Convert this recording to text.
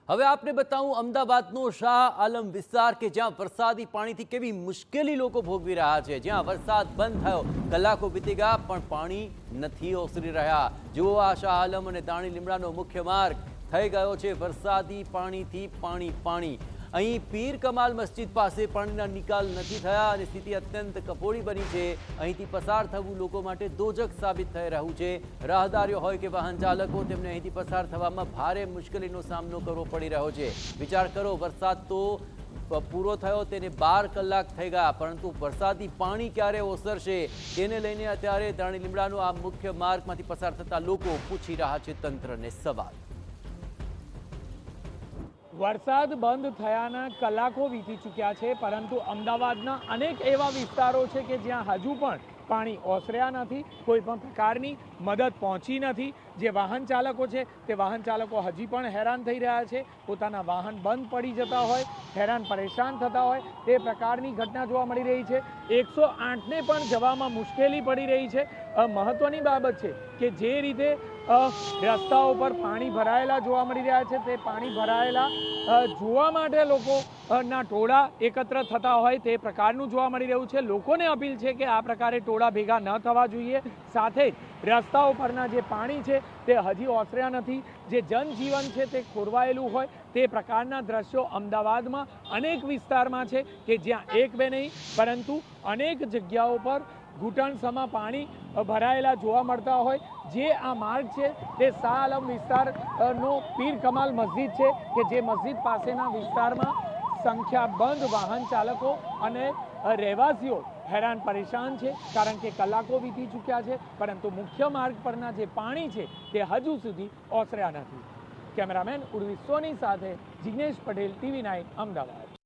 હવે આપને બતાવું અમદાવાદનો શાહ આલમ વિસ્તાર કે જ્યાં વરસાદી પાણીથી કેવી મુશ્કેલી લોકો ભોગવી રહ્યા છે। જ્યાં વરસાદ બંધ થયો કલાકો વીતી ગયા પણ પાણી નથી ઓસરી રહ્યા। જુઓ આ શાહ આલમ અને દાણી લીમડાનો મુખ્ય માર્ગ થઈ ગયો છે વરસાદી પાણીથી પાણી। અહીં પીર કમાલ મસ્જિદ પાસે પાણીના નિકાલ નથી થયા અને સ્થિતિ અત્યંત કફોડી બની છે। અહીંથી પસાર થવું લોકો માટે દોજક સાબિત થઈ રહ્યું છે। રાહદારીઓ હોય કે વાહન ચાલકો તેમને અહીંથી પસાર થવામાં ભારે મુશ્કેલીનો સામનો કરવો પડી રહ્યો છે। વિચાર કરો, વરસાદ તો પૂરો થયો તેને 12 કલાક થઈ ગયા પરંતુ વરસાદી પાણી ક્યારે ઓસરશે તેને લઈને અત્યારે દાણી લીમડાનો આ મુખ્ય માર્ગમાંથી પસાર થતા લોકો પૂછી રહ્યા છે તંત્રને સવાલ। વરસાદ બંધ થયાના કલાકો વીતી ચૂક્યા છે પરંતુ અમદાવાદના અનેક એવા વિસ્તારો છે કે જ્યાં હજુ પણ પાણી ઓસર્યા નથી, કોઈ પણ પ્રકારની મદદ પહોંચી નથી। જે વાહન ચાલકો છે તે વાહન ચાલકો હજી પણ હેરાન થઈ રહ્યા છે, પોતાના વાહન બંધ પડી જતા હોય, હેરાન પરેશાન થતા હોય તે પ્રકારની ઘટના જોવા મળી રહી છે। 108ને પણ જવામાં મુશ્કેલી પડી રહી છે। મહત્વની બાબત છે કે જે રીતે રસ્તાઓ પર પાણી ભરાયેલા જોવા મળી રહ્યા છે તે પાણી ભરાયેલા જોવા માટે લોકોના ટોળા એકત્ર થતા હોય તે પ્રકારનું જોવા મળી રહ્યું છે। લોકોને અપીલ છે કે આ પ્રકારે ટોળા ભેગા ન થવા જોઈએ। સાથે જ રસ્તાઓ પરના જે પાણી છે તે હજી ઓસર્યા નથી, જે જનજીવન છે તે ખોરવાયેલું હોય તે પ્રકારના દ્રશ્યો અમદાવાદમાં અનેક વિસ્તારમાં છે કે જ્યાં એક બે નહીં પરંતુ અનેક જગ્યાઓ પર ઘૂંટણસમાં પાણી ભરાયેલા જોવા મળતા હોય। જે આ માર્ગ છે તે શાહ આલમ વિસ્તારનો પીર કમાલ મસ્જિદ છે કે જે મસ્જિદ પાસેના વિસ્તારમાં સંખ્યાબંધ વાહન ચાલકો અને રહેવાસીઓ હેરાન પરેશાન છે કારણ કે કલાકો વીતી ચૂક્યા છે પરંતુ મુખ્ય માર્ગ પરના જે પાણી છે તે હજુ સુધી ઓસર્યા નથી। કેમેરામેન ઉર્વી સોની સાથે જિગ્નેશ પટેલ, TV9 અમદાવાદ।